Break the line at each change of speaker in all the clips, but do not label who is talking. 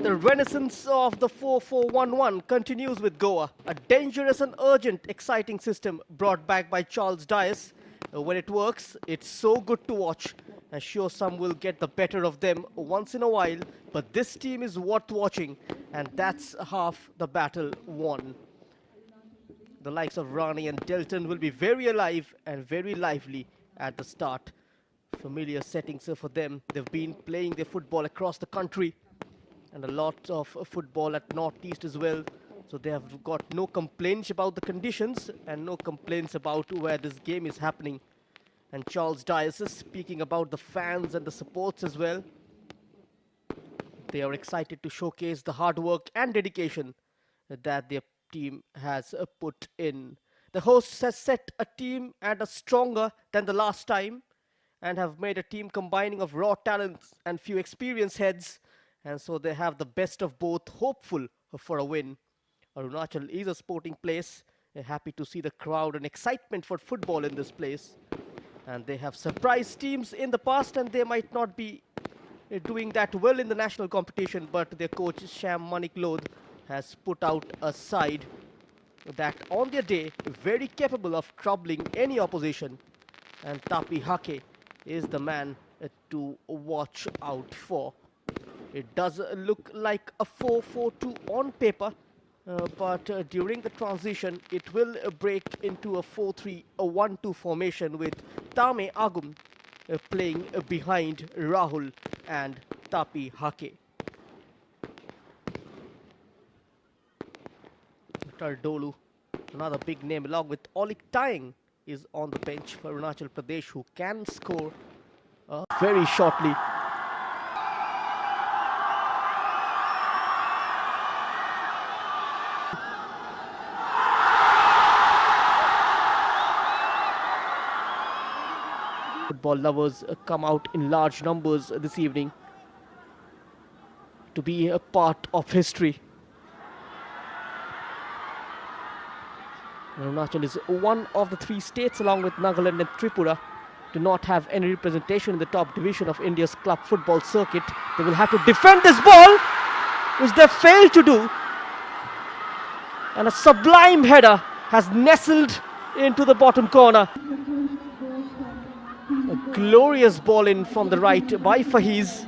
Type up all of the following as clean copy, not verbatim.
The renaissance of the 4-4-1-1 continues with Goa, a dangerous and urgent, exciting system brought back by Charles Dias. When it works, it's so good to watch. I'm sure some will get the better of them once in a while, but this team is worth watching, and that's half the battle won. The likes of Rani and Delton will be very alive and very lively at the start. Familiar settings for them. They've been playing their football across the country, and a lot of football at Northeast as well. So they have got no complaints about the conditions and no complaints about where this game is happening. And Charles Dias is speaking about the fans and the supports as well. They are excited to showcase the hard work and dedication that their team has put in. The hosts has set a team and a stronger than the last time, and have made a team combining of raw talents and few experienced heads. And so they have the best of both, hopeful for a win. Arunachal is a sporting place. They're happy to see the crowd and excitement for football in this place. And they have surprised teams in the past, and they might not be doing that well in the national competition, but their coach Sham Manik Lodh has put out a side that on their day very capable of troubling any opposition. And Tapi Hake is the man to watch out for. It does look like a 4-4-2 on paper, but during the transition, it will break into a 4-3-1-2 formation with Tame Agum playing behind Rahul and Tapi Hake. Tardolu, another big name, along with Olik Taing, is on the bench for Arunachal Pradesh, who can score very shortly. Football lovers come out in large numbers this evening to be a part of history. Arunachal is one of the three states, along with Nagaland and Tripura, to not have any representation in the top division of India's club football circuit. They will have to defend this ball, which they failed to do. And a sublime header has nestled into the bottom corner. A glorious ball in from the right by Fahiz.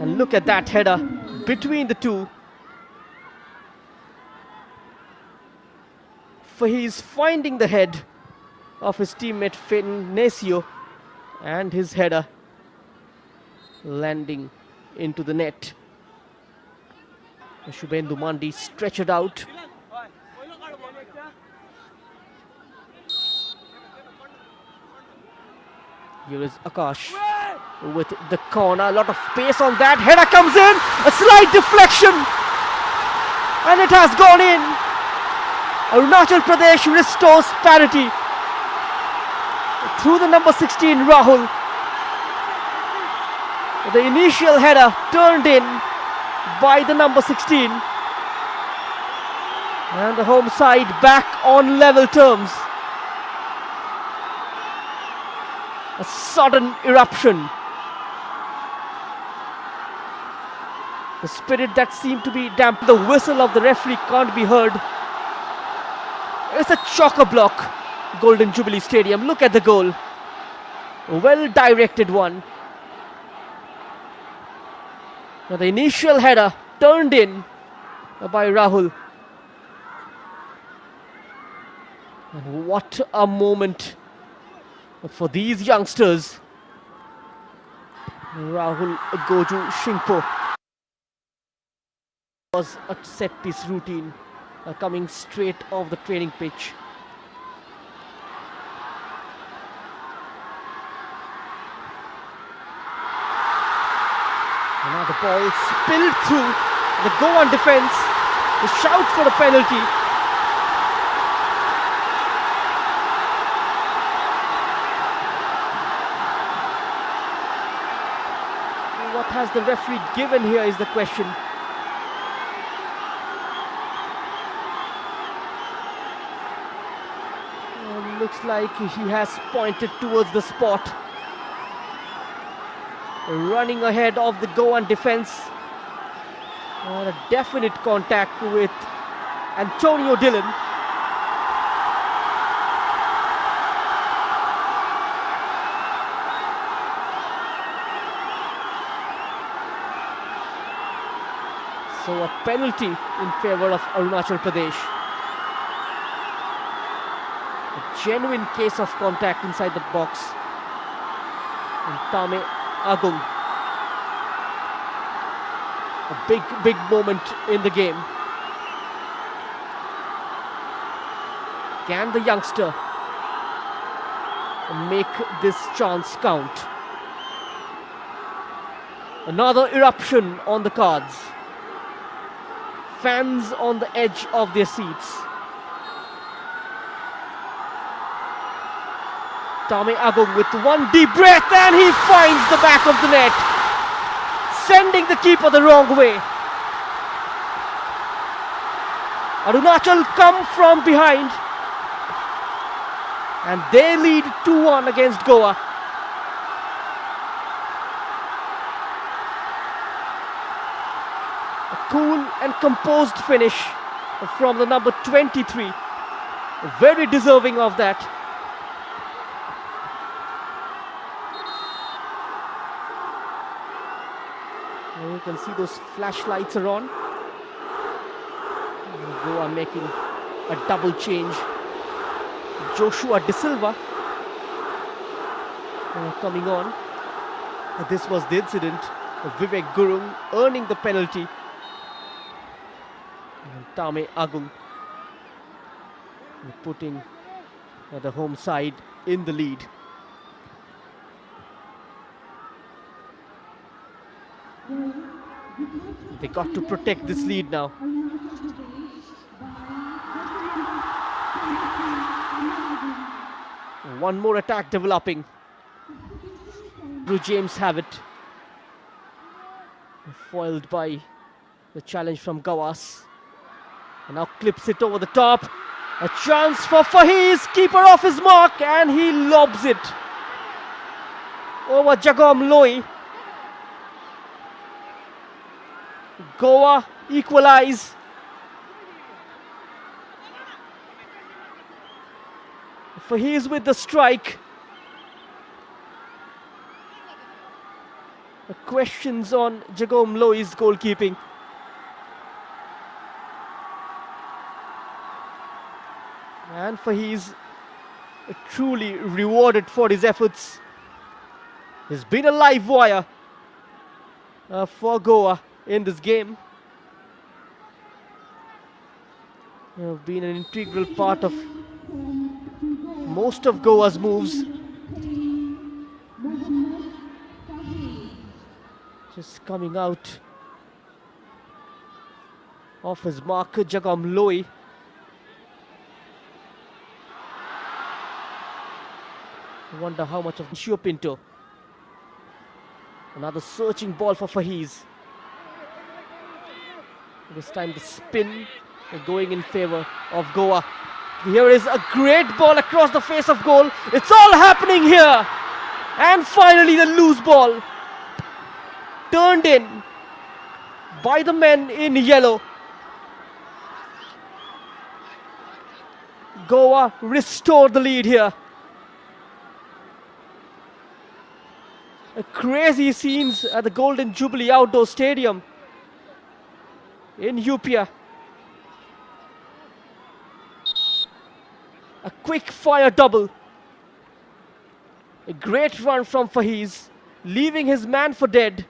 And look at that header between the two. Fahiz finding the head of his teammate Finnesio, and his header landing into the net. Shubhendu Mandi stretched out. Here is Akash with the corner, a lot of pace on that. Header comes in, a slight deflection, and it has gone in. Arunachal Pradesh restores parity through the number 16 Rahul. The initial header turned in by the number 16, and the home side back on level terms. A sudden eruption. The spirit that seemed to be damp. The whistle of the referee can't be heard. It's a chock-a-block, Golden Jubilee Stadium. Look at the goal. A well-directed one. Now the initial header turned in by Rahul. And what a moment for these youngsters. Rahul Goju Shingpo was a set-piece routine coming straight off the training pitch. And now the ball spilled through the Goan defence. The shout for a penalty. What has the referee given here is the question. Looks like he has pointed towards the spot. Running ahead of the Goan defence. And a definite contact with Antonio Dillon. So a penalty in favour of Arunachal Pradesh. A genuine case of contact inside the box. And Tame Agung. A big moment in the game. Can the youngster make this chance count? Another eruption on the cards. Fans on the edge of their seats. Tame Agung with one deep breath, and he finds the back of the net, sending the keeper the wrong way. Arunachal come from behind, and they lead 2-1 against Goa. A cool and composed finish from the number 23. Very deserving of that. And you can see those flashlights are on. Goa making a double change. Joshua De Silva coming on. This was the incident. Vivek Gurung earning the penalty. And Tame Agung putting the home side in the lead. They got to protect this lead now. One more attack developing. Blue James have it. Foiled by the challenge from Gawas. And now clips it over the top. A chance for Fahiz. Keeper off his mark, and he lobs it over Jagom Loi. Goa equalize. Fahiz with the strike. The questions on Jagom Loi's goalkeeping. And Fahiz truly rewarded for his efforts. He's been a live wire for Goa in this game. Been an integral part of most of Goa's moves. Just coming out of his mark, Jagom Loi. I wonder how much of Shio Pinto. Another searching ball for Fahiz. This time the spin going in favor of Goa. Here is a great ball across the face of goal. It's all happening here. And finally the loose ball turned in by the men in yellow. Goa restored the lead here. Crazy scenes at the Golden Jubilee Outdoor Stadium in Yupia. A quick fire double. A great run from Fahiz, leaving his man for dead,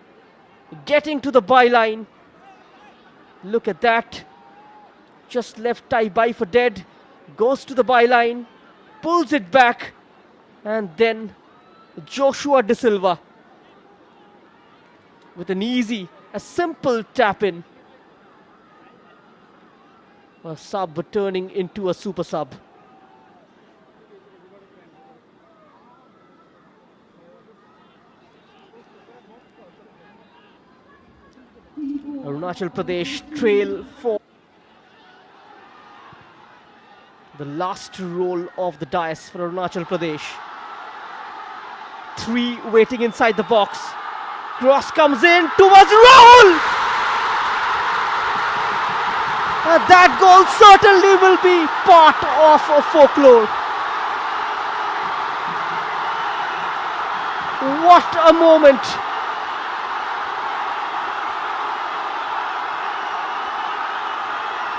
getting to the byline. Look at that. Just left Tai for dead, goes to the byline, pulls it back, and then Joshua De Silva with an easy, a simple tap in. A sub turning into a super sub. Arunachal Pradesh trail for the last roll of the dice for Arunachal Pradesh. 3 waiting inside the box. Cross comes in towards Rahul. That goal certainly will be part of folklore. What a moment!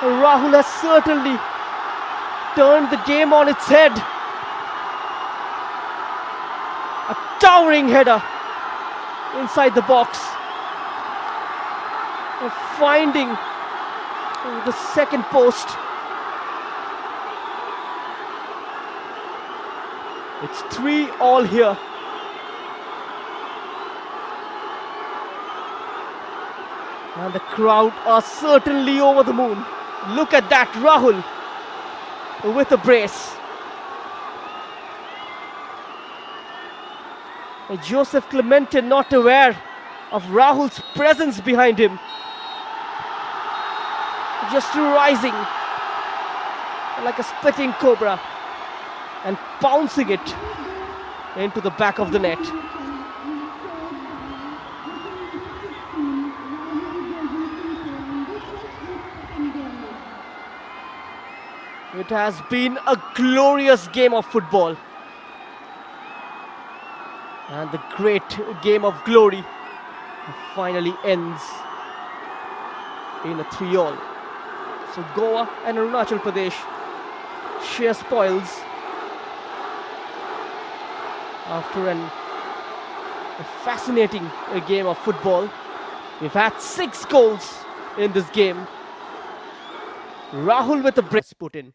Rahul has certainly turned the game on its head. A towering header inside the box. Finding the second post. It's 3-3 here. And the crowd are certainly over the moon. Look at that, Rahul with a brace. Joseph Clemente not aware of Rahul's presence behind him. Just rising like a spitting cobra and pouncing it into the back of the net. It has been a glorious game of football. And the great game of glory finally ends in a 3-3. So Goa and Arunachal Pradesh share spoils after a fascinating game of football. We've had 6 goals in this game. Rahul with a brace put in.